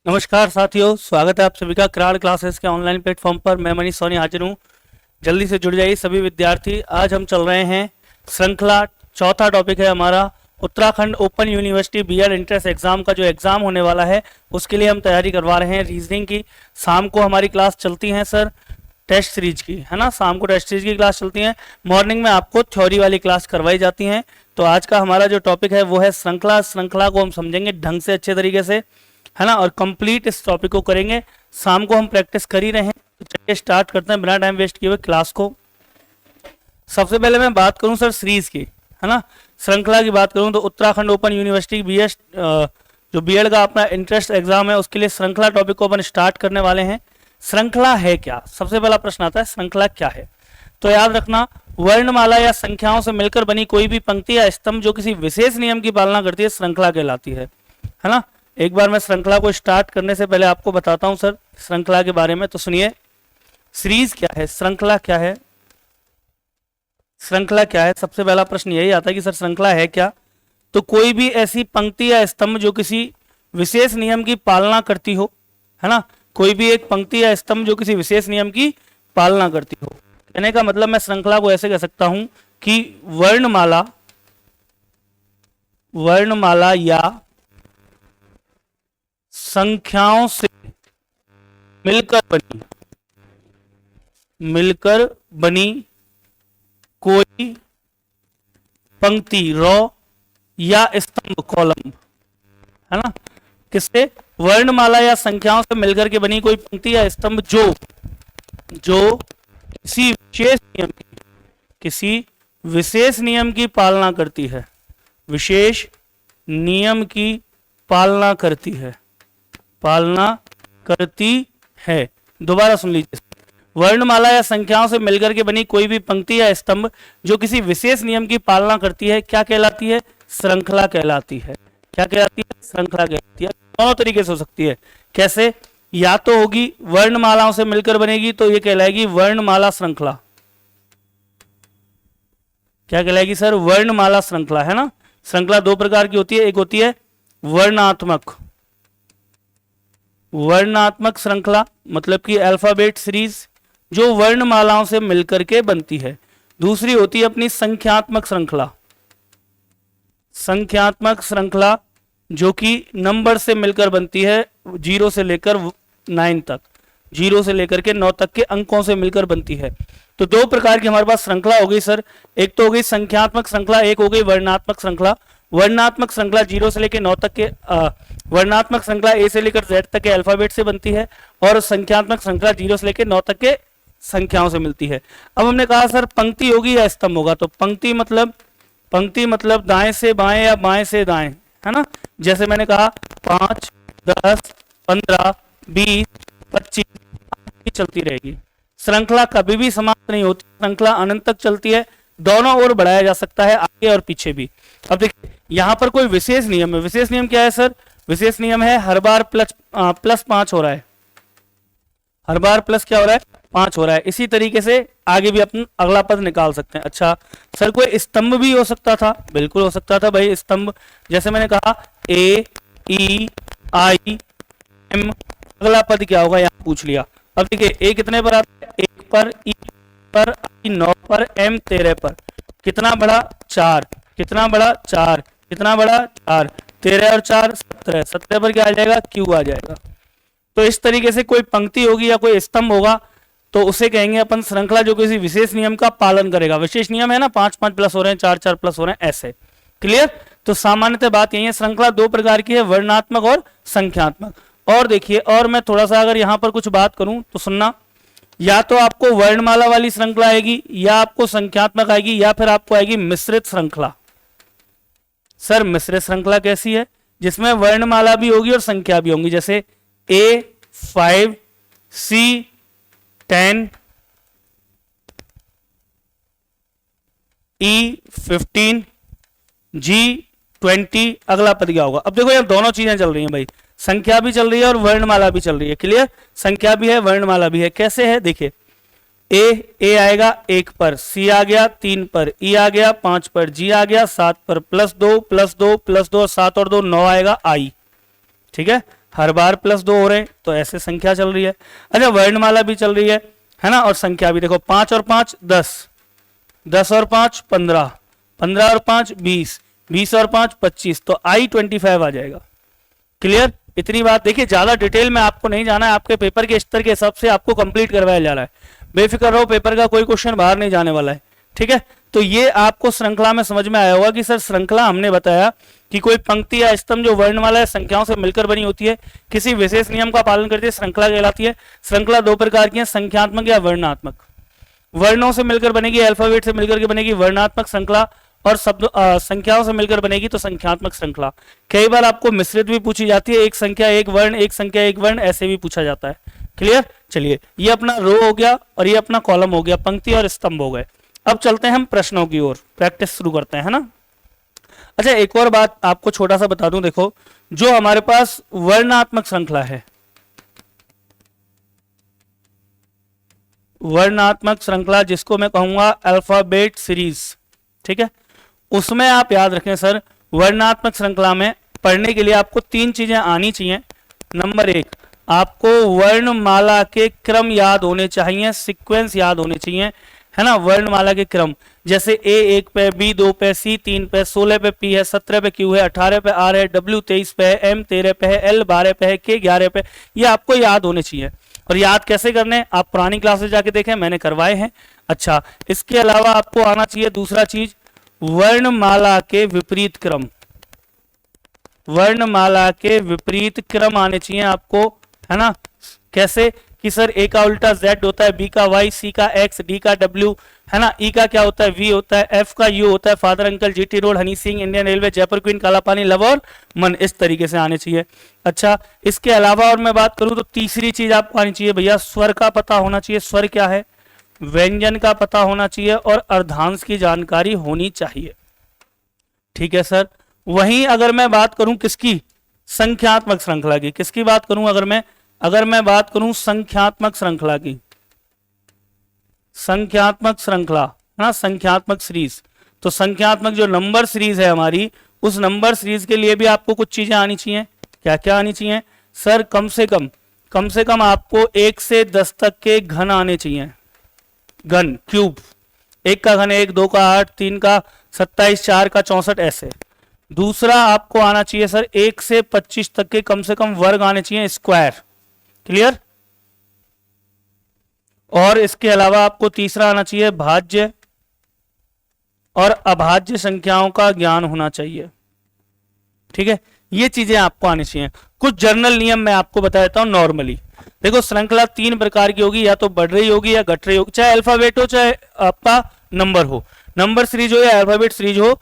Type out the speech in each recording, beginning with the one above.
नमस्कार साथियों, स्वागत है आप सभी का क्राड क्लासेस के ऑनलाइन प्लेटफॉर्म पर। मैं मनीष सोनी हाजिर हूँ। जल्दी से जुड़ जाइए सभी विद्यार्थी। आज हम चल रहे हैं श्रृंखला, चौथा टॉपिक है हमारा Uttarakhand open university BEd entrance exam का जो एग्जाम होने वाला है उसके लिए हम तैयारी करवा रहे हैं रीजनिंग की। शाम को हमारी क्लास चलती है सर टेस्ट सीरीज की, है ना। शाम को टेस्ट सीरीज की क्लास चलती है, मॉर्निंग में आपको थ्योरी वाली क्लास करवाई जाती हैं। तो आज का हमारा जो टॉपिक है वो है श्रृंखला। श्रृंखला को हम समझेंगे ढंग से, अच्छे तरीके से, है ना, और कंप्लीट इस टॉपिक को करेंगे। शाम को हम प्रैक्टिस कर ही रहे हैं, तो चलिए स्टार्ट करते हैं बिना टाइम वेस्ट किए हुए क्लास को। सबसे पहले मैं बात करूं सर सीरीज की, है ना, श्रृंखला की बात करूं तो उत्तराखंड ओपन यूनिवर्सिटी बीएड जो बीएड का अपना इंट्रेंस एग्जाम है उसके लिए श्रृंखला टॉपिक को अपन स्टार्ट करने वाले हैं। श्रृंखला है क्या? सबसे पहला प्रश्न आता है श्रृंखला क्या है। तो याद रखना, वर्णमाला या संख्याओं से मिलकर बनी कोई भी पंक्ति या स्तंभ जो किसी विशेष नियम की पालना करती है श्रृंखला कहलाती है ना। एक बार मैं श्रृंखला को स्टार्ट करने से पहले आपको बताता हूं सर श्रृंखला के बारे में। तो सुनिए, सीरीज क्या है, श्रृंखला क्या है, श्रृंखला क्या है। सबसे पहला प्रश्न यही आता है कि सर श्रृंखला है क्या। तो कोई भी ऐसी पंक्ति या स्तंभ जो किसी विशेष नियम की पालना करती हो, है ना, कोई भी एक पंक्ति या स्तंभ जो किसी विशेष नियम की पालना करती हो। कहने का मतलब मैं श्रृंखला को ऐसे कह सकता हूं कि वर्णमाला या संख्याओं से मिलकर बनी कोई पंक्ति रो या स्तंभ कॉलम, है ना। किससे? वर्णमाला या संख्याओं से मिलकर के बनी कोई पंक्ति या स्तंभ जो किसी विशेष नियम की पालना करती है, विशेष नियम की पालना करती है। दोबारा सुन लीजिए, वर्णमाला या संख्याओं से मिलकर के बनी कोई भी पंक्ति या स्तंभ जो किसी विशेष नियम की पालना करती है क्या कहलाती है? श्रृंखला कहलाती है। क्या कहलाती है? श्रृंखला कहलाती है। दोनों तरीके से हो सकती है। कैसे? या तो होगी वर्णमालाओं से मिलकर बनेगी तो ये कहलाएगी वर्णमाला श्रृंखला। क्या कहलाएगी सर? वर्णमाला श्रृंखला, है ना। श्रृंखला दो प्रकार की होती है, एक होती है वर्णात्मक श्रृंखला, मतलब कि अल्फाबेट सीरीज जो वर्णमालाओं से मिलकर के बनती है। दूसरी होती है अपनी संख्यात्मक श्रृंखला जो कि नंबर से मिलकर बनती है, 0 से लेकर 9 तक, 0 से लेकर के 9 तक के अंकों से मिलकर बनती है। तो दो प्रकार की हमारे पास श्रृंखला हो गई सर। एक तो हो गई संख्यात्मक श्रृंखला, एक हो गई वर्णात्मक श्रृंखला। वर्णात्मक श्रृंखला 0 से लेकर 9 तक के वर्णात्मक श्रृंखला ए से लेकर जेड तक के अल्फाबेट से बनती है, और संख्यात्मक श्रृंखला 0 से लेकर 9 तक के संख्याओं से मिलती है। अब हमने कहा सर पंक्ति होगी या स्तंभ होगा। तो पंक्ति मतलब दाएं से बाएं या बाएं से दाएं, है ना। जैसे मैंने कहा 5, 10, 15, 20, 25 चलती रहेगी। श्रृंखला कभी भी समाप्त नहीं होती, श्रृंखला अनंत तक चलती है। दोनों ओर बढ़ाया जा सकता है, आगे और पीछे भी। अब देखिए यहां पर कोई विशेष नियम है। विशेष नियम क्या है सर? विशेष नियम है हर बार प्लस 5 हो रहा है। हर बार प्लस क्या हो रहा है? 5 हो रहा है। इसी तरीके से आगे भी अपन अगला पद निकाल सकते हैं। अच्छा सर कोई स्तंभ भी हो सकता था? बिल्कुल हो सकता था भाई, स्तंभ। जैसे मैंने कहा ए ई आई एम, अगला पद क्या होगा यहाँ पूछ लिया। अब देखिए ए कितने पर आता है? 1 पर, ई पर, आई 9 पर, एम 13 पर। कितना बड़ा? 4। कितना बड़ा? 4। कितना बड़ा? 4। 13 और 4 17। 17 पर क्या आ जाएगा? क्यू आ जाएगा। तो इस तरीके से कोई पंक्ति होगी या कोई स्तंभ होगा तो उसे कहेंगे अपन श्रृंखला जो किसी विशेष नियम का पालन करेगा। विशेष नियम है ना, 5-5 प्लस हो रहे हैं, 4-4 प्लस हो रहे हैं, ऐसे। क्लियर? तो सामान्यतः बात यही है, श्रृंखला दो प्रकार की है, वर्णात्मक और संख्यात्मक। और देखिए, और मैं थोड़ा सा अगर यहां पर कुछ बात करूं तो सुनना, या तो आपको वर्णमाला वाली श्रृंखला आएगी, या आपको संख्यात्मक आएगी, या फिर आपको आएगी मिश्रित श्रृंखला। सर मिश्रित श्रृंखला कैसी है? जिसमें वर्णमाला भी होगी और संख्या भी होंगी। जैसे A5, C10, E15, G20, अगला पद क्या होगा? अब देखो यार दोनों चीजें चल रही हैं भाई, संख्या भी चल रही है और वर्णमाला भी चल रही है। क्लियर? संख्या भी है, वर्णमाला भी है। कैसे है देखिए, ए आएगा 1 पर, सी आ गया 3 पर, ई आ गया 5 पर, जी आ गया 7 पर, +2 +2 +2, 7 और 2 9 आएगा आई। ठीक है, हर बार +2 हो रहे हैं, तो ऐसे संख्या चल रही है। अच्छा, वर्णमाला भी चल रही है ना, और संख्या भी देखो 5 और 5 10, 10 और 5 15, 15 और 5 20, 20 और 5 25, तो I-25 आ जाएगा। क्लियर? इतनी बात देखिए, ज्यादा डिटेल में आपको नहीं जाना है, आपके पेपर के स्तर के हिसाब से आपको कंप्लीट करवाया जा रहा है। बेफिक्र रहो, पेपर का कोई क्वेश्चन बाहर नहीं जाने वाला है। ठीक है, तो ये आपको श्रृंखला में समझ में आया होगा कि सर श्रृंखला हमने बताया कि कोई पंक्ति या स्तंभ जो वर्णमाला या संख्याओं से मिलकर बनी होती है, किसी विशेष नियम का पालन करती है, श्रृंखला कहलाती है। श्रृंखला दो प्रकार की है, संख्यात्मक या वर्णात्मक। वर्णों से मिलकर बनेगी, अल्फाबेट से मिलकर के बनेगी वर्णात्मक श्रृंखला, और शब्द संख्याओं से मिलकर बनेगी तो संख्यात्मक श्रृंखला। कई बार आपको मिश्रित भी पूछी जाती है, एक संख्या एक वर्ण, एक संख्या एक वर्ण, ऐसे भी पूछा जाता है। क्लियर? चलिए, ये अपना रो हो गया और ये अपना कॉलम हो गया, पंक्ति और स्तंभ हो गए। अब चलते हैं हम प्रश्नों की ओर, प्रैक्टिस शुरू करते हैं, है ना। अच्छा, एक और बात आपको छोटा सा बता दूं, देखो जो हमारे पास वर्णात्मक श्रृंखला है, वर्णात्मक श्रृंखला जिसको मैं कहूंगा अल्फाबेट सीरीज, ठीक है, उसमें आप याद रखें सर, वर्णात्मक श्रृंखला में पढ़ने के लिए आपको 3 चीजें आनी चाहिए। नंबर 1, आपको वर्णमाला के क्रम याद होने चाहिए, सीक्वेंस याद होने चाहिए, है ना। वर्णमाला के क्रम, जैसे A 1 पे, B 2 पे, C 3 पे, 16 पे P है, 17 पे Q है, 18 पे R है, W 23 पे है, M 13 पे है, L 12 पे है, K 11 पे, ये आपको याद होने चाहिए। और याद कैसे करने, आप पुरानी क्लासेस जाके देखें, मैंने करवाए हैं। अच्छा, इसके अलावा आपको आना चाहिए दूसरा चीज, वर्णमाला के विपरीत क्रम। वर्णमाला के विपरीत क्रम आने चाहिए आपको, है ना। कैसे कि सर A का उल्टा Z होता है, B का Y, C का X, D का W, है ना। E का क्या होता है, V होता है, F का U होता है, father uncle, GT road, Honey Singh, Indian railway, Jaipur queen, काला पानी, लव और मन, इस तरीके से आने चाहिए। अच्छा, इसके अलावा और मैं बात करूं तो तीसरी चीज आपको आनी चाहिए भैया, स्वर का पता होना चाहिए। स्वर क्या है, व्यंजन का पता होना चाहिए और अर्धांश की जानकारी होनी चाहिए। ठीक है सर। वहीं अगर मैं बात करूं किसकी, संख्यात्मक श्रृंखला की, किसकी बात करूं अगर मैं बात करूं संख्यात्मक श्रृंखला की, संख्यात्मक श्रृंखला, है ना, संख्यात्मक सीरीज, तो संख्यात्मक जो नंबर सीरीज है हमारी, उस नंबर सीरीज के लिए भी आपको कुछ चीजें आनी चाहिए। क्या क्या आनी चाहिए सर, कम से कम आपको 1 से 10 तक के घन आने चाहिए, घन, क्यूब। 1 का घन 1, 2 का 8, 3 का 27, 4 का 64, ऐसे। दूसरा आपको आना चाहिए सर 1 से 25 तक के कम से कम वर्ग आने चाहिए, स्क्वायर। क्लियर? और इसके अलावा आपको तीसरा आना चाहिए भाज्य और अभाज्य संख्याओं का ज्ञान होना चाहिए। ठीक है, ये चीजें आपको आनी चाहिए। कुछ जर्नल नियम मैं आपको बता देता हूं। नॉर्मली देखो, श्रृंखला 3 प्रकार की होगी, या तो बढ़ रही होगी या घट रही होगी, चाहे अल्फाबेट हो चाहे आपका नंबर हो, नंबर सीरीज हो या अल्फाबेट सीरीज हो,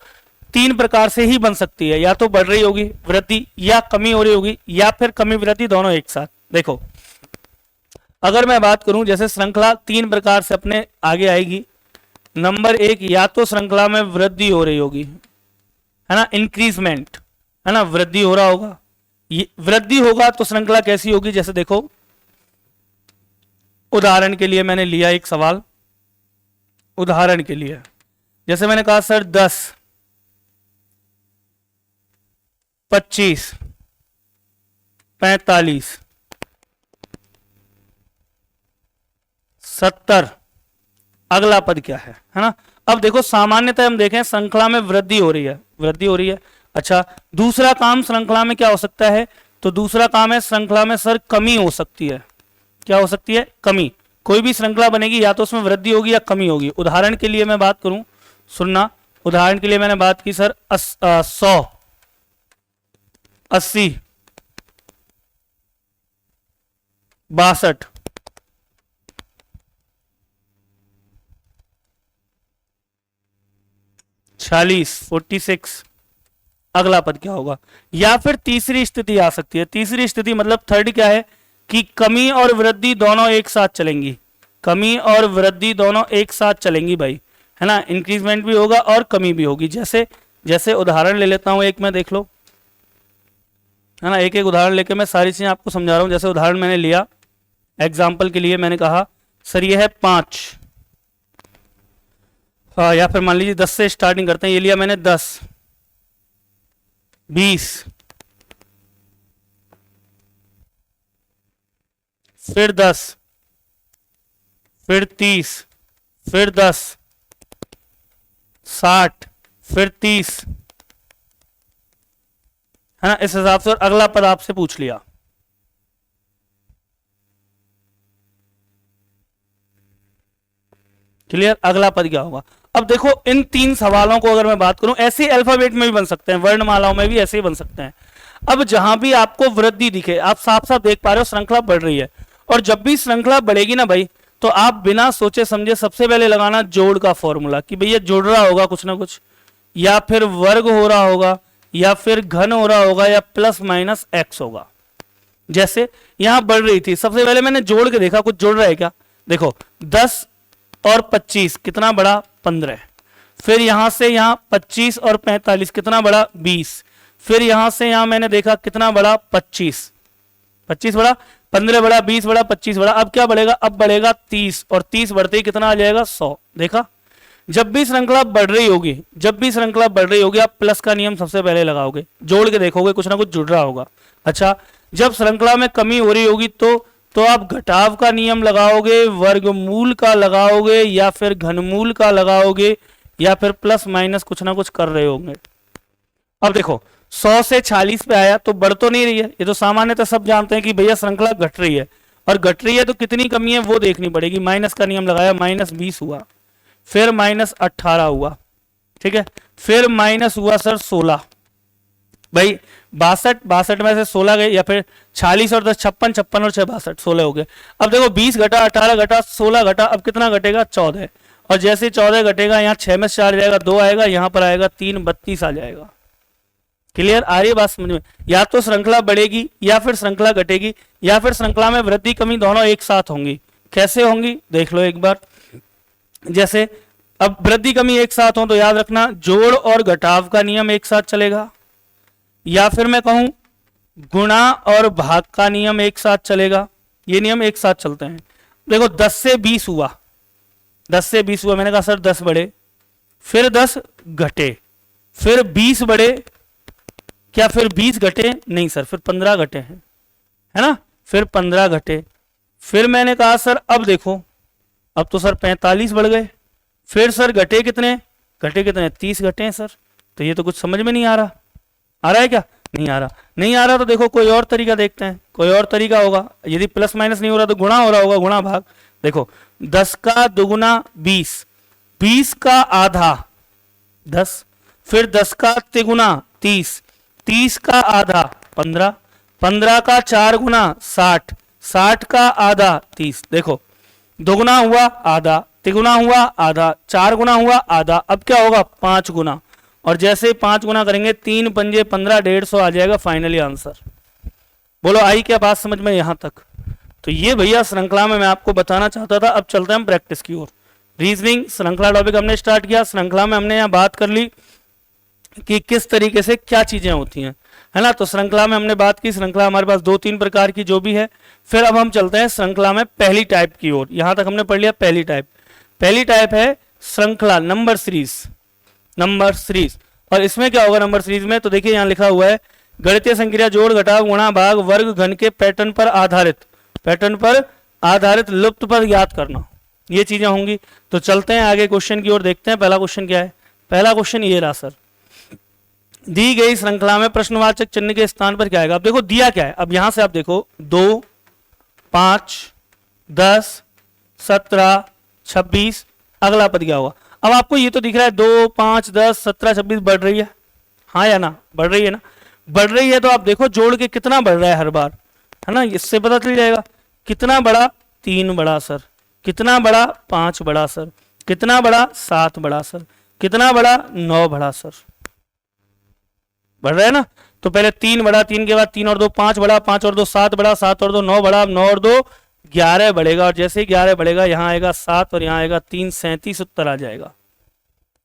3 प्रकार से ही बन सकती है। या तो बढ़ रही होगी, वृद्धि, या कमी हो रही होगी, या फिर कमी वृद्धि दोनों एक साथ। देखो, अगर मैं बात करूं, जैसे श्रृंखला 3 प्रकार से अपने आगे आएगी। नंबर 1, या तो श्रृंखला में वृद्धि हो रही होगी, है ना, इंक्रीजमेंट, है ना, वृद्धि हो रहा होगा। वृद्धि होगा तो श्रृंखला कैसी होगी, जैसे देखो, उदाहरण के लिए मैंने लिया एक सवाल, उदाहरण के लिए जैसे मैंने कहा सर 10, 25, 45, 70, अगला पद क्या है ना। अब देखो, सामान्यतः हम देखें श्रृंखला में वृद्धि हो रही है। अच्छा, दूसरा काम श्रृंखला में क्या हो सकता है, तो दूसरा काम है श्रृंखला में सर कमी हो सकती है। क्या हो सकती है, कमी। कोई भी श्रृंखला बनेगी या तो उसमें वृद्धि होगी या कमी होगी। उदाहरण के लिए मैं बात करूं, सुनना, उदाहरण के लिए मैंने बात की सर 100, 80, 62, 46, 46, अगला पद क्या होगा। या फिर तीसरी स्थिति आ सकती है। तीसरी स्थिति मतलब थर्ड क्या है कि कमी और वृद्धि दोनों एक साथ चलेंगी, कमी और वृद्धि दोनों एक साथ चलेंगी भाई, है ना। इंक्रीजमेंट भी होगा और कमी भी होगी। जैसे उदाहरण ले लेता हूं एक, में देख लो, है ना, एक एक उदाहरण लेके मैं सारी चीजें आपको समझा रहा हूं। जैसे उदाहरण मैंने लिया, एग्जाम्पल के लिए मैंने कहा सर ये है 5, या फिर मान लीजिए 10 से स्टार्टिंग करते हैं। ये लिया मैंने 10, 20, फिर 10, फिर 30, फिर 10, 60, फिर 30, है ना। इस हिसाब से और अगला पद आपसे पूछ लिया। क्लियर। अगला पद क्या होगा। अब देखो इन 3 सवालों को अगर मैं बात करूं, ऐसे अल्फाबेट में भी बन सकते हैं, वर्णमालाओं में भी ऐसे ही बन सकते हैं। अब जहां भी आपको वृद्धि दिखे, आप साफ साफ देख पा रहे हो श्रृंखला बढ़ रही है, और जब भी श्रृंखला बढ़ेगी ना भाई, तो आप बिना सोचे समझे सबसे पहले लगाना जोड़ का फॉर्मूला, कि भैया जुड़ रहा होगा कुछ ना कुछ, या फिर वर्ग हो रहा होगा, या फिर घन हो रहा होगा, या प्लस माइनस एक्स होगा। जैसे यहां बढ़ रही थी, सबसे पहले मैंने जोड़ के देखा कुछ जुड़ रहा है क्या। देखो 10 और 25 कितना बड़ा 15, फिर यहां से यहां 25 और 45 कितना बड़ा 20, फिर यहां से यहां मैंने देखा कितना बड़ा 25, 25 बड़ा, 15 बड़ा, 20 बड़ा, 25 बड़ा। अब क्या बढ़ेगा, अब बढ़ेगा 30, और 30 बढ़ते ही कितना आ जाएगा 100। देखा, जब भी श्रृंखला बढ़ रही होगी, जब भी श्रृंखला बढ़ रही होगी, आप प्लस का नियम सबसे पहले लगाओगे, जोड़ के देखोगे कुछ ना कुछ जुड़ रहा होगा। अच्छा, जब श्रृंखला में कमी हो रही होगी तो आप घटाव का नियम लगाओगे, वर्गमूल का लगाओगे, या फिर घनमूल का लगाओगे, या फिर प्लस माइनस कुछ ना कुछ कर रहे होंगे। अब देखो 100 से 46 पे आया तो बढ़ तो नहीं रही है, ये तो सामान्यतः सब जानते हैं कि भैया श्रृंखला घट रही है, और घट रही है तो कितनी कमी है वो देखनी पड़ेगी। माइनस का नियम लगाया, माइनस 20 हुआ, फिर माइनस 18 हुआ, ठीक है, फिर माइनस हुआ सर 16, भाई 62 में से 16 गए, या फिर 46 और 10 56, 56 और 6 62, 16 हो गए। अब देखो 20 घटा, 18 घटा, 16 घटा, अब कितना घटेगा 14, और जैसे 14 घटेगा यहाँ 6 में से 4 जाएगा, 2 आएगा, यहाँ पर आएगा 3, 32 आ जाएगा। क्लियर, आ रही है बात समझ में। या तो श्रृंखला बढ़ेगी, या फिर श्रृंखला घटेगी, या फिर श्रृंखला में वृद्धि कमी दोनों एक साथ होंगी। कैसे होंगी देख लो एक बार। जैसे अब वृद्धि कमी एक साथ हो तो याद रखना जोड़ और घटाव का नियम एक साथ चलेगा, या फिर मैं कहूं गुणा और भाग का नियम एक साथ चलेगा। ये नियम एक साथ चलते हैं। देखो 10 से 20 हुआ, 10 से 20 हुआ, मैंने कहा सर 10 बढ़े, फिर 10 घटे, फिर 20 बढ़े, क्या फिर 20 घटे, नहीं सर फिर 15 घटे हैं, है ना, फिर 15 घटे, फिर मैंने कहा सर अब देखो अब तो सर 45 बढ़ गए, फिर सर घटे कितने, 30 घटे हैं सर। तो ये तो कुछ समझ में नहीं आ रहा, आ रहा है क्या, नहीं आ रहा, नहीं आ रहा तो देखो कोई और तरीका देखते हैं, कोई और तरीका होगा। यदि प्लस माइनस नहीं हो रहा तो गुणा हो रहा होगा, गुणा भाग। देखो 10 का दुगुना 20, 20 का आधा 10, फिर 10 का तिगुना 30, 30 का आधा 15, 15 का 4 गुना 60, 60 का आधा 30। देखो दोगुना हुआ आधा, तिगुना हुआ आधा, 4 गुना हुआ आधा, अब क्या होगा 5 गुना, और जैसे 5 गुना करेंगे 3 पंजे 15, 150 आ जाएगा फाइनली आंसर। बोलो आई क्या बात समझ में यहां तक। तो ये भैया श्रृंखला में मैं आपको बताना चाहता था। अब चलते हैं हम प्रैक्टिस की ओर। रीजनिंग श्रृंखला टॉपिक हमने स्टार्ट किया। श्रृंखला में हमने यहाँ बात कर ली कि किस तरीके से क्या चीजें होती हैं, है ना। तो श्रृंखला में हमने बात की, श्रृंखला हमारे पास 2-3 प्रकार की जो भी है। फिर अब हम चलते हैं श्रृंखला में पहली टाइप की ओर। यहां तक हमने पढ़ लिया पहली टाइप। पहली टाइप है श्रृंखला नंबर सीरीज, नंबर सीरीज। और इसमें क्या होगा नंबर सीरीज में, तो देखिए यहां लिखा हुआ है गणितीय संक्रिया जोड़ घटाव गुणा भाग वर्ग घन के पैटर्न पर आधारित, पैटर्न पर आधारित लुप्त पद ज्ञात करना, ये चीजें होंगी। तो चलते हैं आगे क्वेश्चन की ओर, देखते हैं पहला क्वेश्चन क्या है। पहला क्वेश्चन ये रहा सर, दी गई श्रृंखला में प्रश्नवाचक चिन्ह के स्थान पर क्या आएगा। अब देखो दिया क्या है, अब यहां से आप देखो 2, 5, 10, 17, 26, अगला पद क्या होगा। अब आपको ये तो दिख रहा है 2, 5, 10, 17, 26 बढ़ रही है, हाँ या ना, बढ़ रही है ना, बढ़ रही है। तो आप देखो जोड़ के कितना बढ़ रहा है हर बार, है ना, इससे पता चल जाएगा। कितना बड़ा 3 बड़ा सर, कितना बड़ा 5 बड़ा सर, कितना बड़ा 7 बड़ा सर, कितना बड़ा 9 बड़ा सर, बढ़ रहा है ना। तो पहले 3 बड़ा, 3 के बाद 3 और 2 5 बड़ा, 5 और 2 7 बड़ा, 7 और 2 9 बड़ा, 9 और 2 11 बढ़ेगा, और जैसे ही 11 बढ़ेगा यहां आएगा 7 और यहां आएगा 3, 37 उत्तर आ जाएगा।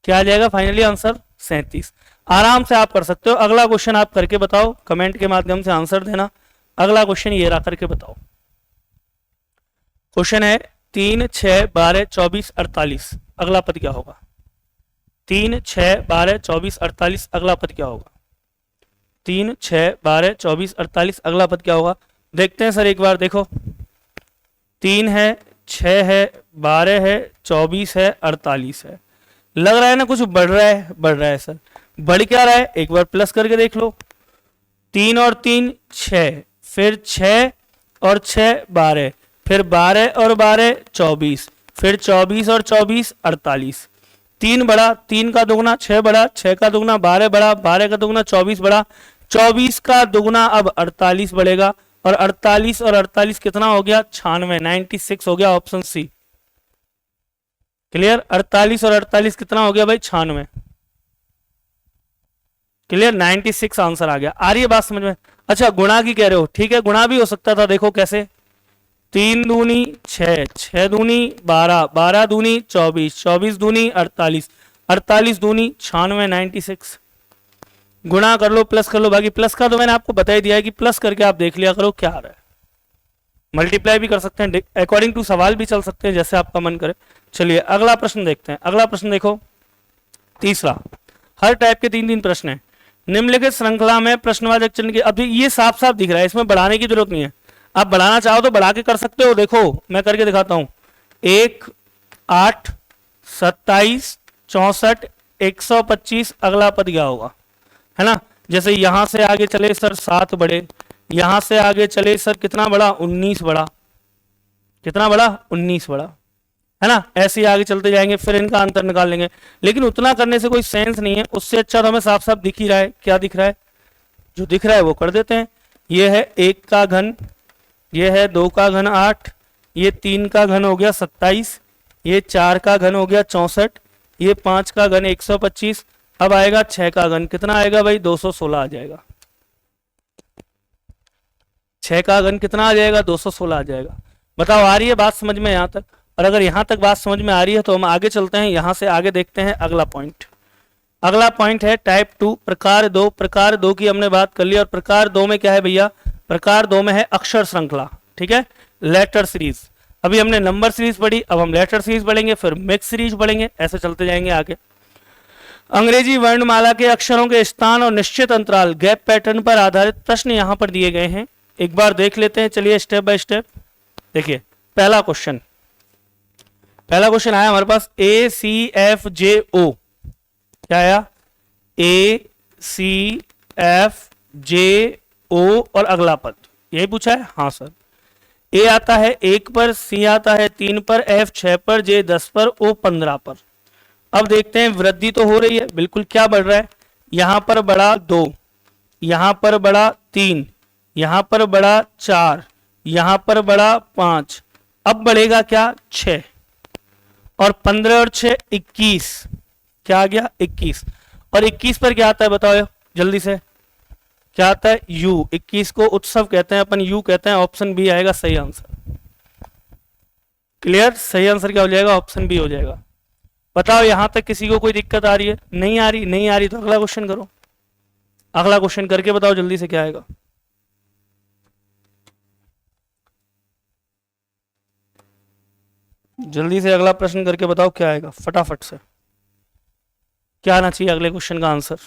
क्या आ जाएगा फाइनली आंसर 37। आराम से आप कर सकते हो। अगला क्वेश्चन आप करके बताओ, कमेंट के माध्यम से आंसर देना। अगला क्वेश्चन ये रहा, करके बताओ। क्वेश्चन है 3, 6, 12, 24, 48, अगला पद क्या होगा। 3, 6, 12, 24, 48, अगला पद क्या होगा। 3, 6, 12, 24, 48, अगला पद क्या होगा। देखते हैं सर एक बार, देखो 3 है, 6 है, 12 है, 24 है, 48 है। लग रहा है ना कुछ बढ़ रहा है, बढ़ रहा है सर। बढ़ क्या रहा है, एक बार प्लस करके देख लो। 3 और 3 6, फिर 6 और 6 12, फिर 12 और 12 24, फिर 24 और 24 48। 3 बढ़ा, 3 का दुगना 6 बढ़ा, 6 का दुगना 12 बढ़ा, 12 का दुगना 24 बढ़ा, 24 का दुगना अब 48 बढ़ेगा, और 48 और 48 कितना हो गया, 96, 96 हो गया, ऑप्शन सी। क्लियर, 48 और 48 कितना हो गया भाई, 96। क्लियर, 96 आंसर आ गया। आ रही है बात समझ में? अच्छा गुणा की कह रहे हो, ठीक है, गुणा भी हो सकता था, देखो कैसे। 3 दूनी 6, 6 दूनी 12, 12 दूनी 24, 24 दूनी 48, 48 दूनी 96, 96। गुणा कर लो, प्लस कर लो। बाकी प्लस का तो मैंने आपको बता ही दिया है कि प्लस करके आप देख लिया करो क्या आ रहा है। मल्टीप्लाई भी कर सकते हैं, अकॉर्डिंग टू सवाल भी चल सकते हैं, जैसे आपका मन करे। चलिए अगला प्रश्न देखते हैं। अगला प्रश्न देखो, तीसरा। हर टाइप के 3 प्रश्न है। निम्नलिखित श्रृंखला में प्रश्नवाचक चिन्ह के, अभी ये साफ साफ दिख रहा है, इसमें बढ़ाने की जरूरत नहीं है। आप बढ़ाना चाहो तो बढ़ा के कर सकते हो, देखो मैं करके दिखाता हूं। 1 8 27 64 125, अगला पद क्या होगा, है ना। जैसे यहां से आगे चले सर 7 बढ़े, यहां से आगे चले सर कितना बड़ा, 19 बड़ा, कितना बड़ा, 19 बड़ा, है ना। ऐसे ही आगे चलते जाएंगे, फिर इनका अंतर निकाल लेंगे। लेकिन उतना करने से कोई सेंस नहीं है, उससे अच्छा तो हमें साफ साफ दिख ही रहा है। क्या दिख रहा है, जो दिख रहा है वो कर देते हैं। ये है 1 का घन, ये है 2 का घन 8, ये 3 का घन हो गया 27, ये 4 का घन हो गया 64, ये 5 का घन 125। अब आएगा 6 का घन, कितना आएगा भाई, 216 आ जाएगा। 6 का घन कितना आ जाएगा, 216 आ जाएगा। बताओ आ रही है बात समझ में यहां तक? और अगर यहां तक बात समझ में आ रही है तो हम आगे चलते हैं, यहां से आगे देखते हैं अगला पॉइंट। अगला पॉइंट है टाइप 2, प्रकार 2। प्रकार 2 की हमने बात कर ली, और प्रकार 2 में क्या है भैया, प्रकार 2 में है अक्षर श्रृंखला, ठीक है, लेटर सीरीज। अभी हमने नंबर सीरीज पढ़ी, अब हम लेटर सीरीज पढ़ेंगे, फिर मिक्स सीरीज पढ़ेंगे, ऐसे चलते जाएंगे आगे। अंग्रेजी वर्णमाला के अक्षरों के स्थान और निश्चित अंतराल, गैप पैटर्न पर आधारित प्रश्न यहां पर दिए गए हैं। एक बार देख लेते हैं, चलिए स्टेप बाय स्टेप। देखिए पहला क्वेश्चन, पहला क्वेश्चन आया हमारे पास ACFJO। क्या आया, ACFJO और अगला पद, यही पूछा है। हाँ सर, A आता है 1 पर, C आता है 3 पर, F 6 पर, J 10 पर, O 15 पर। अब देखते हैं, वृद्धि तो हो रही है बिल्कुल। क्या बढ़ रहा है, यहां पर बढ़ा 2, यहां पर बढ़ा 3, यहां पर बढ़ा 4, यहां पर बढ़ा 5, अब बढ़ेगा क्या 6, और 15 और 6 21, क्या आ गया 21। और 21 पर क्या आता है बताओ जल्दी से, क्या आता है U। 21 को उत्सव कहते हैं अपन, U कहते हैं। ऑप्शन बी आएगा सही आंसर। क्लियर, सही आंसर क्या हो जाएगा, ऑप्शन बी हो जाएगा। बताओ यहां तक किसी को कोई दिक्कत आ रही है? नहीं आ रही, नहीं आ रही तो अगला क्वेश्चन करो। अगला क्वेश्चन करके बताओ जल्दी से क्या आएगा। जल्दी से अगला प्रश्न करके बताओ क्या आएगा, फटाफट से। क्या आना चाहिए अगले क्वेश्चन का आंसर?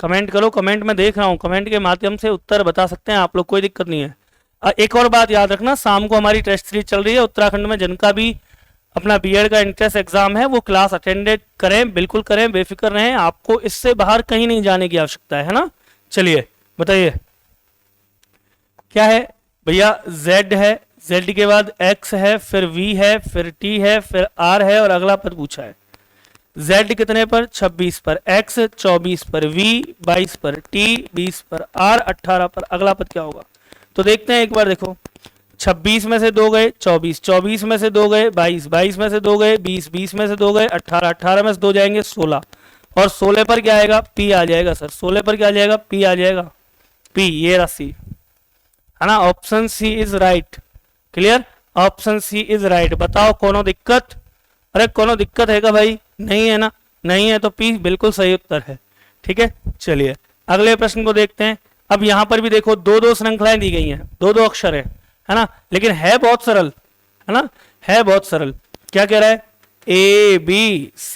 कमेंट करो, कमेंट में देख रहा हूं, कमेंट के माध्यम से उत्तर बता सकते हैं आप लोग, कोई दिक्कत नहीं है। एक और बात याद रखना, शाम को हमारी टेस्ट सीरीज चल रही है उत्तराखंड में, जिनका भी अपना बीएड का एंट्रेंस एग्जाम है वो क्लास अटेंडेड करें, बिल्कुल करें, बेफिक्र रहें। आपको इससे बाहर कहीं नहीं जाने की आवश्यकता है ना। चलिए बताइए क्या है भैया, Z है, Z के बाद X है, फिर V है, फिर T है, फिर R है, और अगला पद पूछा है। Z कितने पर, 26 पर, X 24 पर, V 22 पर, T 20 पर, R 18 पर, अगला पद क्या होगा? तो देखते हैं एक बार, देखो 26 में से 2 गए 24, 24 में से 2 गए 22, 22 में से 2 गए 20, 20 में से 2 गए 18, 18 में से 2 जाएंगे 16, और 16 पर क्या आएगा, P आ जाएगा सर। 16 पर क्या आ जाएगा, P आ जाएगा, P, ये राशि है ना। Option C is right. Clear, option C is right. बताओ कोनो दिक्कत? अरे कोनो दिक्कत है क्या भाई? नहीं है ना, नहीं है तो P बिल्कुल सही उत्तर है। ठीक है, चलिए अगले प्रश्न को देखते हैं। अब यहां पर भी देखो 2-2 श्रृंखलाएं दी गई हैं, 2-2 अक्षर है ना, लेकिन है बहुत सरल, है ना, है बहुत सरल। क्या कह रहा है, ABCDEFGH,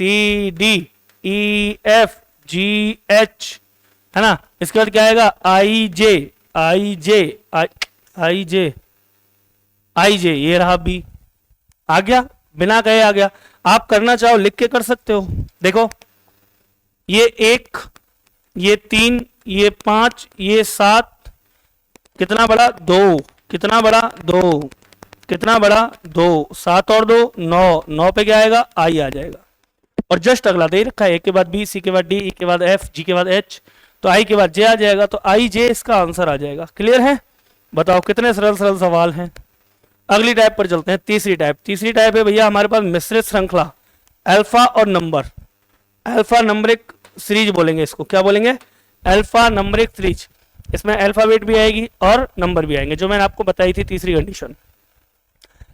है ना। इसके बाद क्या आएगा, IJ, आई जे, ये रहा बी, आ गया, बिना कहे आ गया। आप करना चाहो लिख के कर सकते हो। देखो ये 1, ये 3, ये 5, ये 7, कितना बड़ा 2, कितना बड़ा 2, कितना बड़ा 2, 7 और 2 9, 9 पे क्या आएगा, आई आ जाएगा। और जस्ट अगला दे रखा है, ए के बाद बी, सी के बाद डी, ई के बाद एफ, जी के बाद एच, तो आई के बाद जे आ जाएगा, तो आई जे इसका आंसर आ जाएगा। क्लियर है? बताओ कितने सरल सरल सवाल हैं। अगली टाइप पर चलते हैं, तीसरी टाइप। तीसरी टाइप है भैया हमारे पास मिश्रित श्रृंखला, अल्फा और नंबर, अल्फा नंबरिक सीरीज बोलेंगे इसको। क्या बोलेंगे? Alpha numeric series. इसमें अल्फाबेट भी आएगी और नंबर भी आएंगे, जो मैंने आपको बताई थी तीसरी कंडीशन।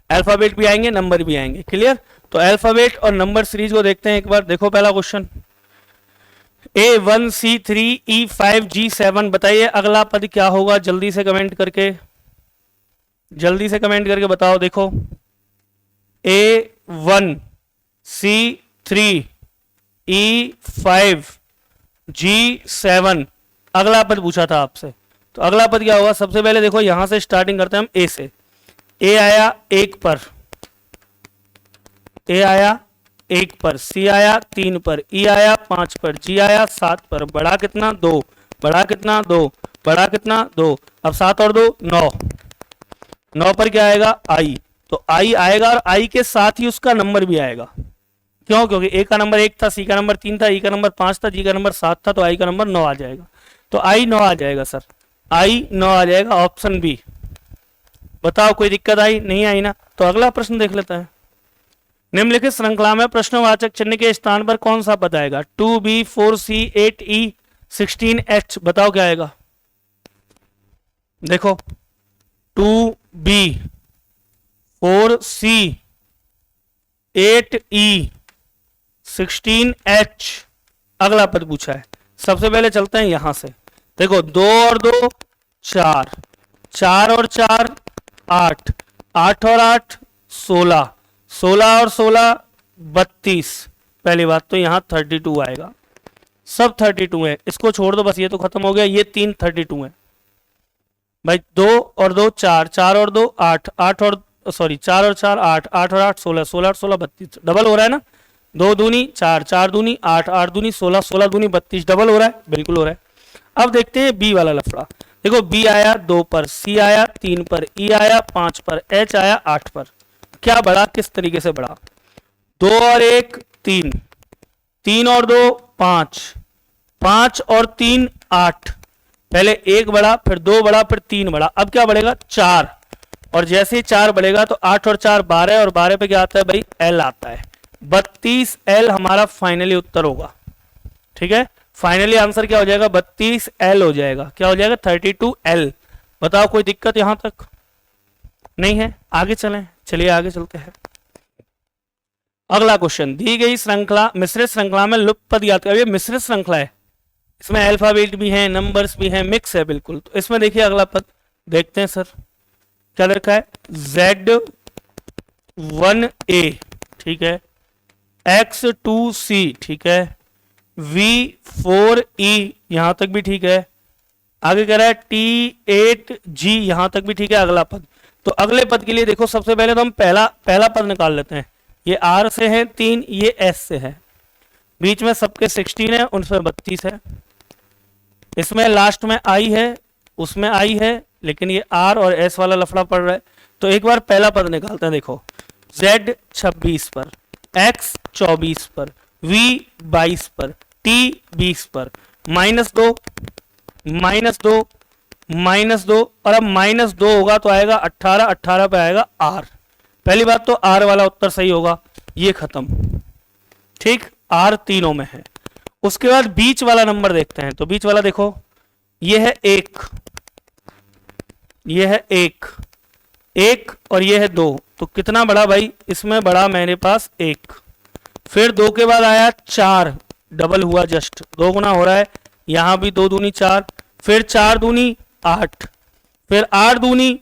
अल्फाबेट भी आएंगे, नंबर भी आएंगे। क्लियर? तो अल्फाबेट और नंबर सीरीज को देखते हैं एक बार। देखो पहला question, A1 C3 E5 G7, बताइए अगला पद क्या होगा? जल्दी से कमेंट करके, जल्दी से कमेंट करके बताओ। देखो A1 C3 E5 G7, अगला पद पूछा था आपसे, तो अगला पद क्या होगा? सबसे पहले देखो यहां से स्टार्टिंग करते हैं हम ए से। ए आया 1 पर, ए आया 1 पर, सी आया 3 पर, ई आया 5 पर, जी आया 7 पर, बड़ा कितना 2, बड़ा कितना 2, बड़ा कितना 2, अब 7 और 2 9, 9 पर क्या आएगा? आई, तो आई आएगा और आई के साथ ही उसका नंबर भी आएगा। क्यों? क्योंकि ए का नंबर 1 था, सी का नंबर 3 था, ई का नंबर 5 था, जी का नंबर 7 था, तो आई का नंबर 9 आ जाएगा। तो आई 9 आ जाएगा सर, आई 9 आ जाएगा, ऑप्शन बी। बताओ कोई दिक्कत आई? नहीं आई ना? तो अगला प्रश्न देख लेता है। निम्नलिखित श्रृंखला में प्रश्नवाचक चिन्ह के स्थान पर कौन सा पद आएगा? 2B 4C 8E 16H, बताओ क्या आएगा? देखो 2B 4C 8E 16H, अगला पद पूछा है। सबसे पहले चलते हैं यहां से। देखो 2 और 2 4, 4 और 4 8, 8 और 8 16, 16 और 16 32। पहली बात तो यहां 32 आएगा, सब 32 है, इसको छोड़ दो बस, ये तो खत्म हो गया। ये 3 32 है भाई। 2 और 2 4, 4 और 2 8, 8 और सॉरी 4 और 4 8, 8 और 8 16, 16 और 16 32, डबल हो रहा है ना? 2 दूनी 4, 4 दूनी 8, 8 दूनी 16, 16 दूनी 32, डबल हो रहा है, बिल्कुल हो रहा है। अब देखते हैं बी वाला लफड़ा। देखो बी आया 2 पर, सी आया 3 पर, ई आया 5 पर, एच आया 8 पर। क्या बढ़ा? किस तरीके से बढ़ा? 2 और 1 3, 3 और 2 5, 5 और 3 8। पहले 1 बढ़ा, फिर 2 बढ़ा, फिर 3 बढ़ा, अब क्या बढ़ेगा? 4, और जैसे ही 4 बढ़ेगा तो 8 और 4 12, और 12 पे क्या आता है भाई? एल आता है। 32 एल हमारा फाइनली उत्तर होगा। ठीक है, फाइनली आंसर क्या हो जाएगा? 32 एल हो जाएगा। क्या हो जाएगा? 32 एल। बताओ कोई दिक्कत यहां तक? नहीं है? आगे चलें, चलिए आगे चलते हैं। अगला क्वेश्चन, दी गई श्रृंखला मिश्रित श्रृंखला में लुप्त पद याद करिए। मिश्रित श्रृंखला है, इसमें अल्फाबेट भी है, नंबर्स भी हैं, मिक्स है बिल्कुल। तो इसमें देखिए अगला पद देखते हैं सर, क्या लिखा है? Z1A, ठीक है, X2C, ठीक है, V4E, यहां तक भी ठीक है। आगे कह रहा है T8G, यहां तक भी ठीक है। अगला पद, तो अगले पद के लिए देखो सबसे पहले तो हम पहला पद निकाल लेते हैं। ये R से है 3, ये S से है, बीच में सबके 16 है, उनमें 32 है। इसमें लास्ट में I है, उसमें I है, लेकिन ये R और S वाला लफड़ा पड़ रहा है। तो एक बार पहला पद निकालते हैं। देखो Z 26 पर, X 24 पर, V 22 पर, T 20 पर, -2 -2 -2, और अब -2 होगा तो आएगा 18, 18 पे आएगा R। पहली बात तो R वाला उत्तर सही होगा, ये खत्म। ठीक, R तीनों में है। उसके बाद बीच वाला नंबर देखते हैं। तो बीच वाला देखो, ये है 1, ये है 1 और ये है 2, तो कितना बड़ा भाई? इसमें बड़ा मेरे पास 1। फिर 2 के बाद आया 4, डबल हुआ, जस्ट 2 गुना हो रहा है, यहां भी 2 दूनी 4, फिर 4 दूनी 8, फिर 8 दूनी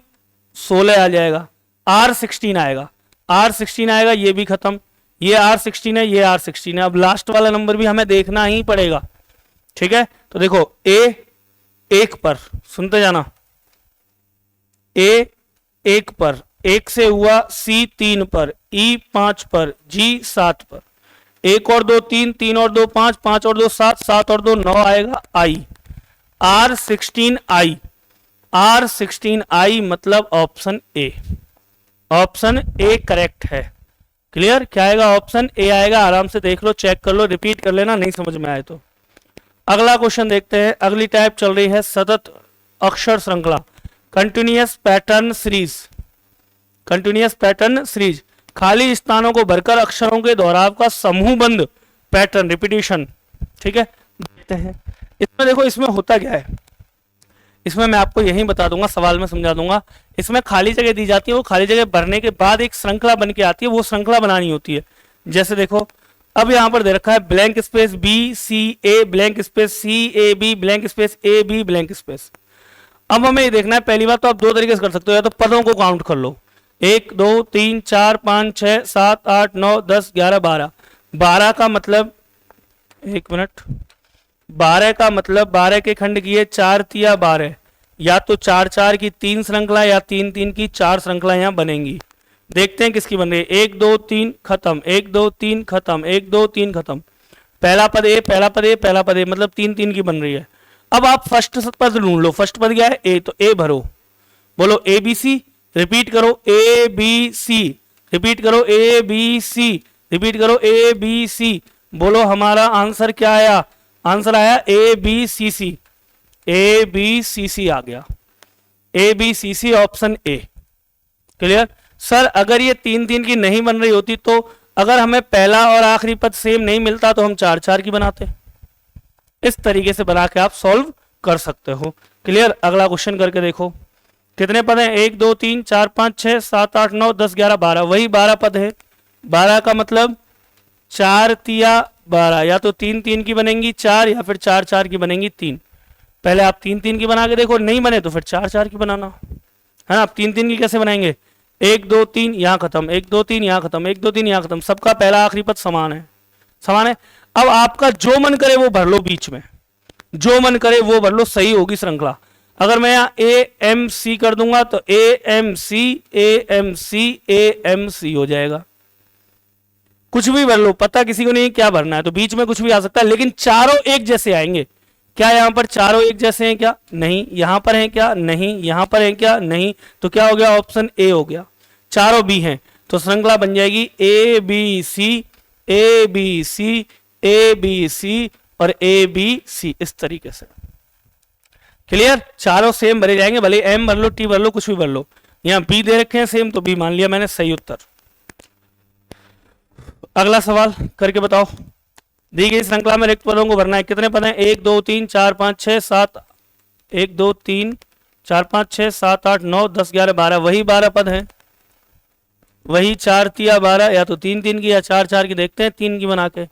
16 आ जाएगा, R16 आएगा, R16 आएगा, ये भी खत्म। ये R16 है, ये R16 है। अब लास्ट वाला नंबर भी हमें देखना ही पड़ेगा। ठीक है, तो देखो A 1 पर, सुनते जाना, A 1 पर, 1 से हुआ, C 3 पर, E 5 पर, G 7 पर, 1 और 2 3, 3 और 2 5, 5 और 2 7, 7 और 2 9 आएगा I, R16I, R16I मतलब option A, option A correct है। क्लियर? क्या आएगा? ऑप्शन ए आएगा। आराम से देख लो, चेक कर लो, रिपीट कर लेना नहीं समझ में आए तो। अगला क्वेश्चन देखते हैं। अगली टाइप चल रही है सतत अक्षर श्रृंखला, continuous pattern series, continuous pattern series, खाली स्थानों को भरकर अक्षरों के दोहराव का समूहबद्ध पैटर्न, रिपीटिशन। ठीक है, देखते हैं इसमें। देखो इसमें होता क्या है, इसमें मैं आपको यही बता दूंगा, सवाल में समझा दूंगा। इसमें खाली जगह दी जाती है, वो खाली जगह भरने के बाद एक श्रृंखला बन के आती है, वो श्रृंखला बनानी होती है। जैसे देखो अब यहां पर दे रखा है blank space B C A, blank space C A B, blank space A B, blank space. अब हमें ये देखना है, पहली बात तो आप दो तरीके से कर सकते हो, या तो पदों को काउंट कर लो, 1 2 3 4 5 6 7 8 9 10 11 12, 12 का मतलब, एक मिनट, 12 का मतलब 12 के खंड किए, 4 तिया 12, या तो 4 4 की 3 श्रृंखला या 3 3 की 4 श्रृंखला यहां बनेंगी। देखते हैं किसकी बन रही है। 1 2 3 खत्म, 1 2 3 खत्म, 1 2 3 खत्म। पहला पद ए, पहला पद ए, पहला पद ए, मतलब 3 3 की बन रही है। अब आप फर्स्ट पद ढूंढ लो। फर्स्ट पद क्या है? ए, तो ए भरो, बोलो ए बी सी, रिपीट करो ए बी सी, रिपीट करो ए बी सी, रिपीट करो ए बी सी। बोलो हमारा आंसर क्या आया? आंसर आया ए B C C, A B C C आ गया, A B C C option A. Clear? Sir अगर ये 3 3 की नहीं बन रही होती तो अगर हमें पहला और आखिरी पद सेम नहीं मिलता तो हम 4 4 की बनाते। इस तरीके से बना के आप सॉल्व कर सकते हो। क्लियर? अगला क्वेश्चन करके देखो, कितने पद हैं? 1 2 3 4 5 6 7 8 9 10 11 12, वही 12 पद है। 12 का मतलब 4 तिया 12, या तो 3 3 की बनेंगी 4, या फिर 4 4 की बनेंगी 3। पहले आप 3 3 की बना के देखो, नहीं बने तो फिर 4 4 की बनाना है ना। आप 3 3 की कैसे बनाएंगे? 1 2 3 यहां खत्म, 1 2 3 यहां खत्म, 1 2 3 यहां खत्म, सबका पहला आखिरी पद समान है, समान है। अब आपका जो मन करे वो भर लो बीच में, जो मन करे वो भर लो, सही होगी श्रृंखला। अगर मैं यहाँ ए एम सी कर दूंगा तो A M C, A M C, A M C हो जाएगा। कुछ भी भर लो, पता किसी को नहीं क्या भरना है, तो बीच में कुछ भी आ सकता है, लेकिन चारों एक जैसे आएंगे। क्या यहां पर चारों एक जैसे हैं क्या? नहीं। यहां पर हैं क्या? नहीं। यहां पर हैं क्या? नहीं। तो क्या हो गया? ऑप्शन ए हो गया। चारों बी हैं तो श्रृंखला बन जाएगी A B C, A B C, A B C और ए बी सी, इस तरीके से। क्लियर? चारों सेम भरे जाएंगे, भले एम भर लो, टी भर लो, कुछ भी भर लो। यहां बी दे रखे हैं सेम, तो बी मान लिया मैंने सही उत्तर। अगला सवाल करके बताओ। दी गई श्रृंखला में रिक्त पदों को भरना है। कितने पद हैं? 1 2 3 4 5 6 7, 1 2 3 4 5 6 7 8 9 10 11 12, वही 12 पद हैं, वही 4 तिया 12, या तो 3 3 की या 4 4 की। देखते हैं 3 की बना के।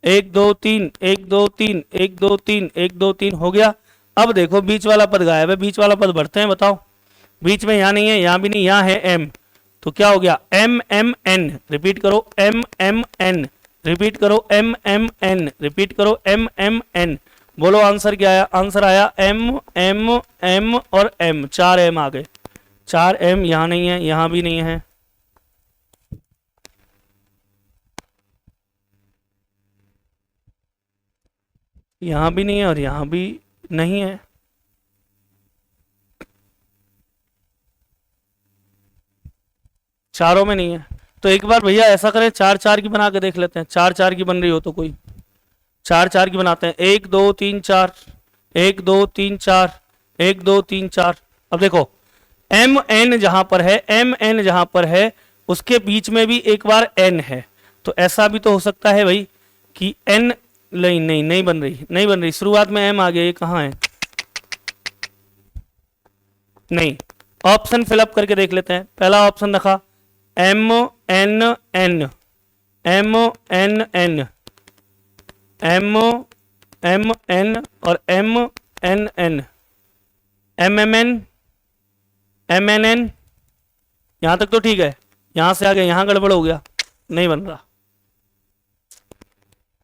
1 2 3 1 2 3 1 2 3 1 2 3 हो गया। अब देखो बीच वाला पद गायब है, बीच वाला पद भरते हैं। बताओ, बीच में यहां नहीं है, यहां भी नहीं, यहां है एम, तो क्या हो गया? एम एम एन, रिपीट करो एम एम एन, रिपीट करो एम एम एन, रिपीट करो एम एम एन। बोलो आंसर क्या आया? आंसर आया एम एम एम और एम, 4 एम आ गए। 4 एम यहां नहीं है, यहां भी नहीं है, यहां भी नहीं है और यहां भी नहीं है। चारों में नहीं है, तो एक बार भैया ऐसा करें 4 4 की बना के देख लेते हैं। 4 4 की बन रही हो तो कोई 4 4 की बनाते हैं। 1 2 3 4, 1 2 3 4, 1 2 3 4। अब देखो एम एन जहां पर है, एम एन जहां पर है उसके बीच में भी एक बार एन है, तो ऐसा भी तो हो सकता है भाई कि एन, नहीं नहीं नहीं बन रही, नहीं बन रही। शुरुआत में एम आ गया, ये कहां है? नहीं। ऑप्शन फिलअप करके देख लेते हैं। पहला ऑप्शन रखा M N N, M N N, M M N और M N N, M M N, M N N. यहां तक तो ठीक है, यहां से आगे यहां गड़बड़ हो गया, नहीं बन रहा।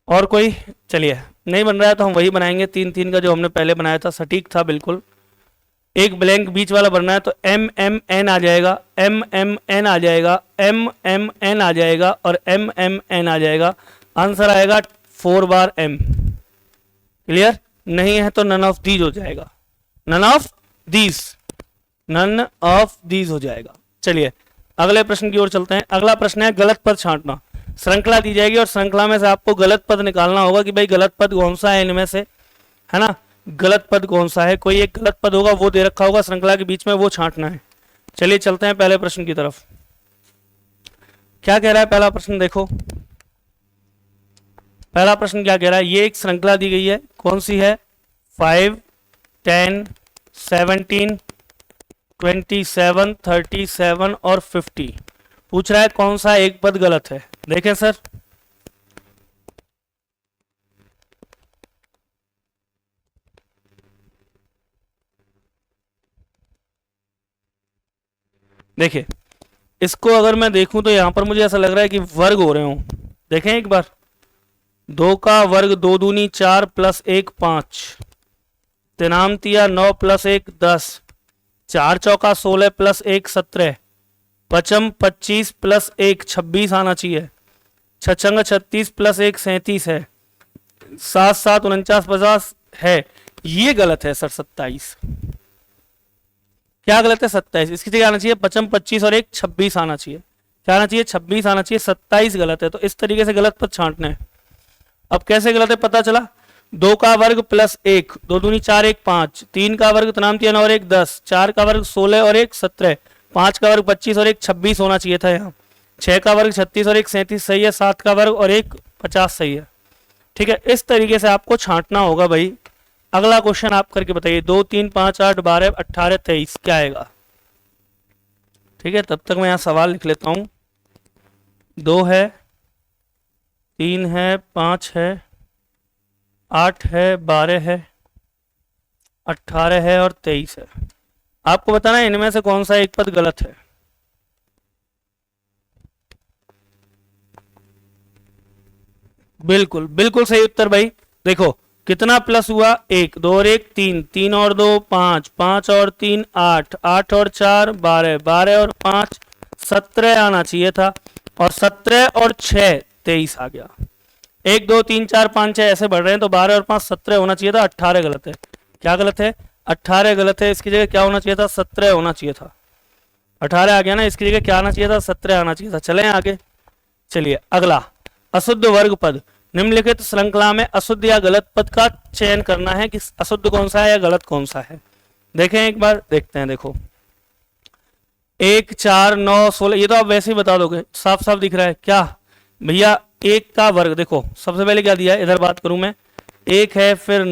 और कोई? चलिए नहीं बन रहा है तो हम वही बनाएंगे 3 3 का जो हमने पहले बनाया था, सटीक था बिल्कुल। एक ब्लैंक बीच वाला भरना है तो एम एम एन आ जाएगा, एम एम एन आ जाएगा, एम एम एन आ जाएगा और एम एम एन आ जाएगा। आंसर आएगा 4 बार एम। क्लियर? नहीं है तो नन ऑफ दीज हो जाएगा, none of these, none of these हो जाएगा। चलिए अगले प्रश्न की ओर चलते हैं। अगला प्रश्न है गलत पद छांटना। श्रृंखला दी जाएगी और श्रृंखला में से आपको गलत पद निकालना होगा कि भाई गलत पद कौन सा है इनमें से, है ना, गलत पद कौन सा है। कोई एक गलत पद होगा वो दे रखा होगा श्रृंखला के बीच में, वो छांटना है। चलिए चलते हैं पहले प्रश्न की तरफ। क्या कह रहा है पहला प्रश्न? देखो पहला प्रश्न क्या कह रहा है। ये एक श्रृंखला दी गई है, कौन सी है? 5, 10, 17, 27, 37 और 50। पूछ रहा है कौन सा एक पद गलत है। देखें सर, देखिए इसको अगर मैं देखूं तो यहां पर मुझे ऐसा लग रहा है कि वर्ग हो रहे हों। देखें एक बार, 2 का वर्ग 2 दूनी 4 प्लस 1 5, तिनामतिया 9 प्लस 1 10, 4 चौका 16 प्लस 1 17, पचम 25 प्लस 1 26 आना चाहिए, छछंग 36 प्लस 1 37 है, 7 7 49 50 है। ये गलत है सर 27। क्या गलत है? 27। इसकी जगह आना चाहिए पचम 25 और 1 26 आना चाहिए। क्या आना चाहिए? 26 आना चाहिए। 27 गलत है। तो इस तरीके से गलत पद छांटना है। अब कैसे गलत है पता चला। 2 का वर्ग प्लस 1, 2 दूनी 4 1 5, 3 का वर्ग तिनामतिया 9 और 1 10, 4 का वर्ग 16 और 1 17, 5 का वर्ग 25 और 1 26 होना चाहिए था यहाँ, 6 का वर्ग 36 और 1 37 सही है, 7 का वर्ग और 1 50 सही है। ठीक है, इस तरीके से आपको छांटना होगा भाई। अगला क्वेश्चन आप करके बताइए। 2 3 5 8 12 18 23 क्या आएगा? ठीक है, तब तक मैं यहाँ सवाल लिख लेता हूँ। 2 है, 3 है, 5 है, 8 है, 12 है, 18 है और 23 है। आपको बताना है इनमें से कौन सा एक पद गलत है। बिल्कुल बिल्कुल सही उत्तर भाई। देखो कितना प्लस हुआ? 1 2 और 1 3, 3 और 2 5, 5 और 3 8, 8 और 4 12, 12 और 5 17 आना चाहिए था और 17 और 6 23 आ गया। 1 2 3 4 5 6 ऐसे बढ़ रहे हैं तो 12 और 5 17 होना चाहिए था। 18 गलत है। क्या गलत है? 18 गलत है। इसकी जगह क्या होना चाहिए था? 17 होना चाहिए था। 18 आ गया ना, इसकी जगह क्या आना चाहिए था? 17 आना चाहिए था। चलें आगे। चलिए अगला, अशुद्ध वर्ग पद। निम्नलिखित श्रृंखला में अशुद्ध या गलत पद का चयन करना है कि अशुद्ध कौन सा है या गलत कौन सा है। देखें एक बार, देखते हैं। देखो 1 4 9 16, ये तो आप वैसे ही बता दोगे, साफ साफ दिख रहा है। क्या भैया? 1 का वर्ग, देखो सबसे पहले क्या दिया है, इधर बात करूं मैं। 1 है, फिर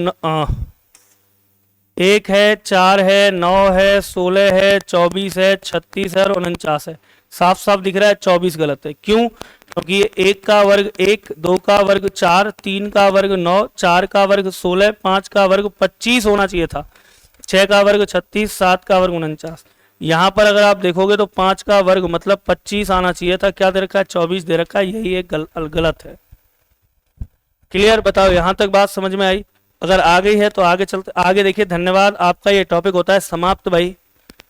1 है, 4 है, 9 है, 16 है, 24 है, 36 है और 49 है। साफ साफ दिख रहा है 24 गलत है। क्यों? क्योंकि 1 का वर्ग 1, 2 का वर्ग 4, 3 का वर्ग 9, 4 का वर्ग 16, 5 का वर्ग 25 होना चाहिए था, 6 का वर्ग 36, 7 का वर्ग 49। यहाँ पर अगर आप देखोगे तो 5 का वर्ग मतलब 25 आना चाहिए था। क्या दे रखा है? 24 दे रखा है। यही एक गलत है। क्लियर? बताओ यहाँ तक बात समझ में आई? अगर आ गई है तो आगे चलते। आगे देखिए, धन्यवाद। आपका ये टॉपिक होता है समाप्त भाई,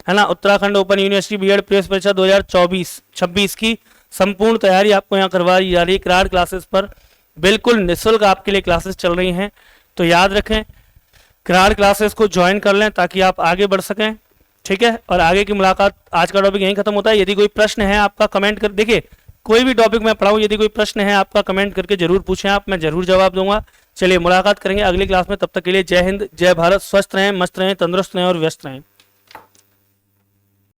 है ना। उत्तराखंड ओपन यूनिवर्सिटी बीएड प्रवेश परीक्षा 2024-26 की संपूर्ण तैयारी आपको यहाँ करवाई जा रही है किरार क्लासेस पर। बिल्कुल निःशुल्क आपके लिए क्लासेस चल रही हैं। तो याद रखें, किरार क्लासेस को ज्वाइन कर लें ताकि आप आगे बढ़ सकें। ठीक है, और आगे की मुलाकात। आज का टॉपिक यहीं खत्म होता है। यदि कोई प्रश्न है आपका, कमेंट कर। देखिए कोई भी टॉपिक मैं पढ़ाऊँ, यदि कोई प्रश्न है आपका, कमेंट करके जरूर पूछें आप, मैं जरूर जवाब दूंगा। चलिए मुलाकात करेंगे अगली क्लास में। तब तक के लिए जय हिंद, जय भारत। स्वस्थ रहें, मस्त रहें, तंदुरुस्त रहें और व्यस्त रहें।